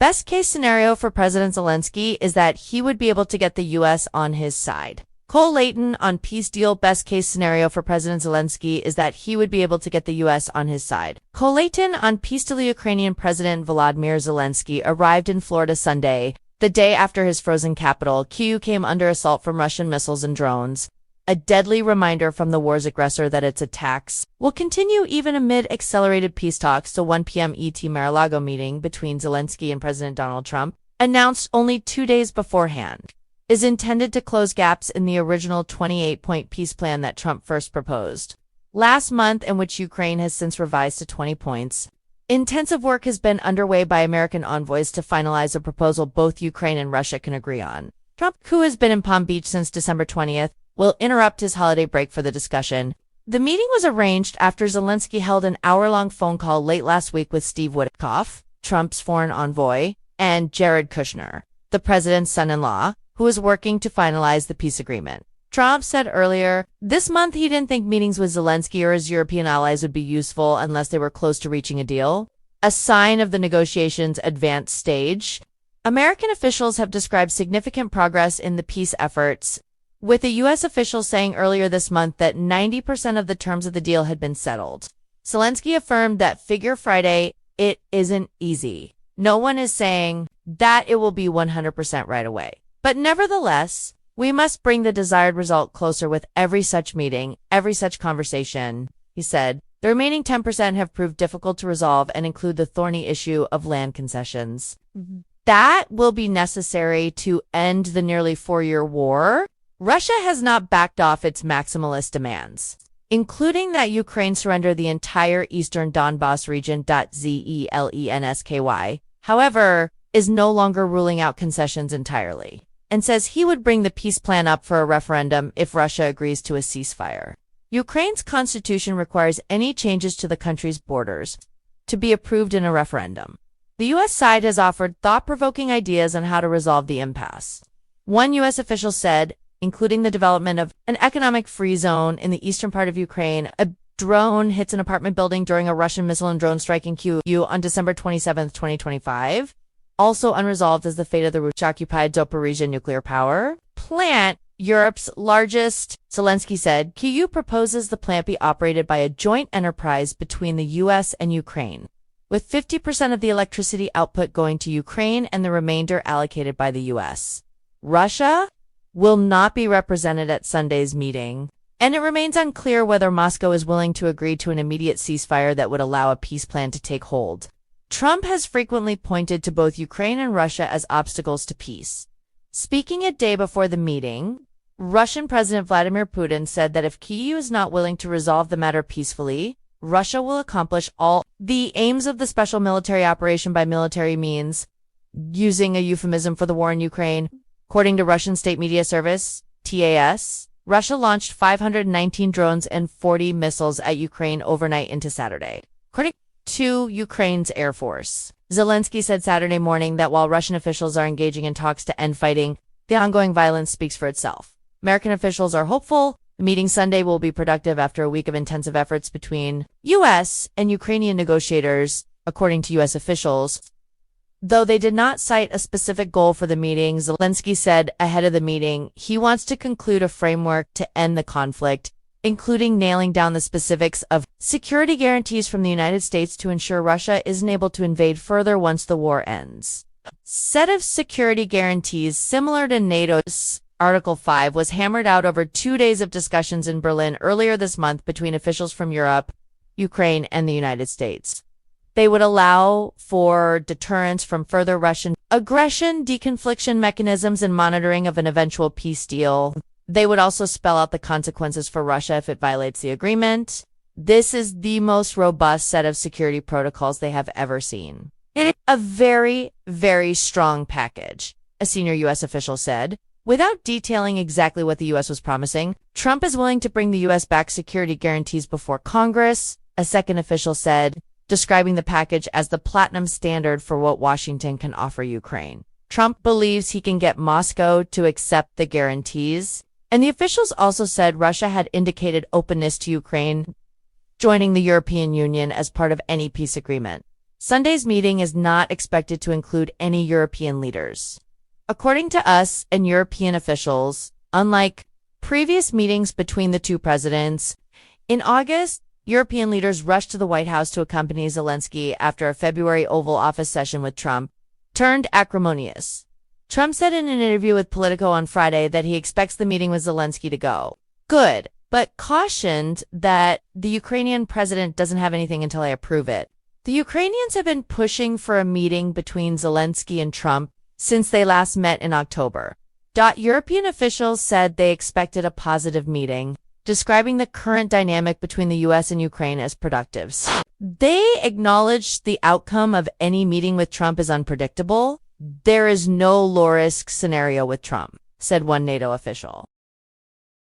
Best case scenario for President Zelensky is that he would be able to get the U.S. on his side. Cole Layton on peace deal. Best case scenario for President Zelensky is that he would be able to get the U.S. on his side. Cole Layton on peace deal. Ukrainian President Volodymyr Zelensky arrived in Florida Sunday, the day after his frozen capital, Kyiv, came under assault from Russian missiles and drones. A deadly reminder from the war's aggressor that its attacks will continue even amid accelerated peace talks. The 1 p.m. ET Mar-a-Lago meeting between Zelensky and President Donald Trump, announced only 2 days beforehand, is intended to close gaps in the original 28-point peace plan that Trump first proposed last month, and which Ukraine has since revised to 20 points. Intensive work has been underway by American envoys to finalize a proposal both Ukraine and Russia can agree on. Trump, who has been in Palm Beach since December 20th, will interrupt his holiday break for the discussion. The meeting was arranged after Zelensky held an hour-long phone call late last week with Steve Witkoff, Trump's foreign envoy, and Jared Kushner, the president's son-in-law, who is working to finalize the peace agreement. Trump said earlier this month he didn't think meetings with Zelensky or his European allies would be useful unless they were close to reaching a deal, a sign of the negotiations' advanced stage. American officials have described significant progress in the peace efforts, with a U.S. official saying earlier this month that 90% of the terms of the deal had been settled. Zelensky affirmed that figure Friday, "It isn't easy. No one is saying that it will be 100% right away. But nevertheless, we must bring the desired result closer with every such meeting, every such conversation," he said. The remaining 10% have proved difficult to resolve and include the thorny issue of land concessions. That will be necessary to end the nearly 4-year war. Russia has not backed off its maximalist demands, including that Ukraine surrender the entire eastern Donbas region. Zelensky, however, is no longer ruling out concessions entirely, and says he would bring the peace plan up for a referendum if Russia agrees to a ceasefire. Ukraine's constitution requires any changes to the country's borders to be approved in a referendum. The U.S. side has offered thought-provoking ideas on how to resolve the impasse. One U.S. official said, including the development of an economic-free zone in the eastern part of Ukraine. A drone hits an apartment building during a Russian missile and drone strike in Kyiv on December 27, 2025. Also unresolved is the fate of the Russian-occupied Zaporizhzhia nuclear power plant, Europe's largest. Zelensky said Kyiv proposes the plant be operated by a joint enterprise between the U.S. and Ukraine, with 50% of the electricity output going to Ukraine and the remainder allocated by the U.S. Russia will not be represented at Sunday's meeting, and it remains unclear whether Moscow is willing to agree to an immediate ceasefire that would allow a peace plan to take hold. Trump has frequently pointed to both Ukraine and Russia as obstacles to peace. Speaking a day before the meeting, Russian President Vladimir Putin said that if Kyiv is not willing to resolve the matter peacefully, Russia will accomplish all the aims of the special military operation by military means, using a euphemism for the war in Ukraine. According to Russian state media service, TASS, Russia launched 519 drones and 40 missiles at Ukraine overnight into Saturday. According to Ukraine's Air Force, Zelensky said Saturday morning that while Russian officials are engaging in talks to end fighting, the ongoing violence speaks for itself. American officials are hopeful the meeting Sunday will be productive after a week of intensive efforts between U.S. and Ukrainian negotiators, according to U.S. officials. Though they did not cite a specific goal for the meeting, Zelensky said ahead of the meeting he wants to conclude a framework to end the conflict, including nailing down the specifics of security guarantees from the United States to ensure Russia isn't able to invade further once the war ends. A set of security guarantees similar to NATO's Article 5 was hammered out over 2 days of discussions in Berlin earlier this month between officials from Europe, Ukraine, and the United States. They would allow for deterrence from further Russian aggression, deconfliction mechanisms, and monitoring of an eventual peace deal. They would also spell out the consequences for Russia if it violates the agreement. This is the most robust set of security protocols they have ever seen. It is a very, very strong package, a senior U.S. official said. Without detailing exactly what the U.S. was promising, Trump is willing to bring the U.S. back security guarantees before Congress, a second official said, describing the package as the platinum standard for what Washington can offer Ukraine. Trump believes he can get Moscow to accept the guarantees, and the officials also said Russia had indicated openness to Ukraine joining the European Union as part of any peace agreement. Sunday's meeting is not expected to include any European leaders. According to us and European officials, unlike previous meetings between the two presidents, in August, European leaders rushed to the White House to accompany Zelensky after a February Oval Office session with Trump turned acrimonious. Trump said in an interview with Politico on Friday that he expects the meeting with Zelensky to go good, but cautioned that the Ukrainian president doesn't have anything until I approve it. The Ukrainians have been pushing for a meeting between Zelensky and Trump since they last met in October. European officials said they expected a positive meeting, describing the current dynamic between the U.S. and Ukraine as productive. They acknowledged the outcome of any meeting with Trump is unpredictable. There is no low-risk scenario with Trump, said one NATO official.